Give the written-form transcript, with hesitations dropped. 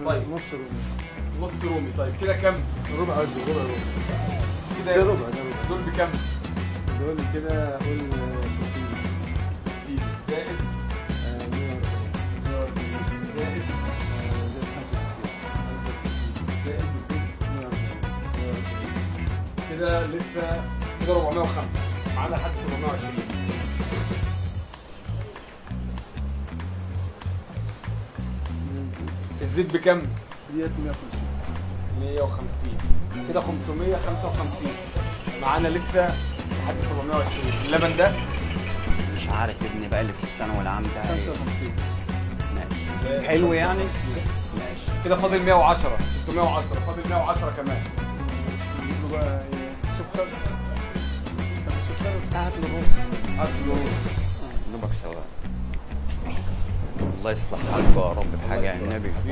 طيب نص رومي. نص رومي. طيب كده كام؟ ربع قصدي، ربع رومي. كده ده ربع، ده ربع. دول بكام؟ دول كده قول 60. 60 زائد 140. زائد زائد 65. زائد 140. كده لسه كده 405 معانا لحد 720. الزيت بكام؟ ديت 150. 150 كده 555 معانا لسه لحد 720. اللبن ده مش عارف ابني بقى اللي في الثانوي العام ده 55. ماشي حلو يعني. ماشي كده فاضل 110 610 فاضل 110 كمان. نجيب له بقى سكر. هات له الرز. هات له دوبك سوا. الله يصلح حالكم يا رب بحاجه يا النبي.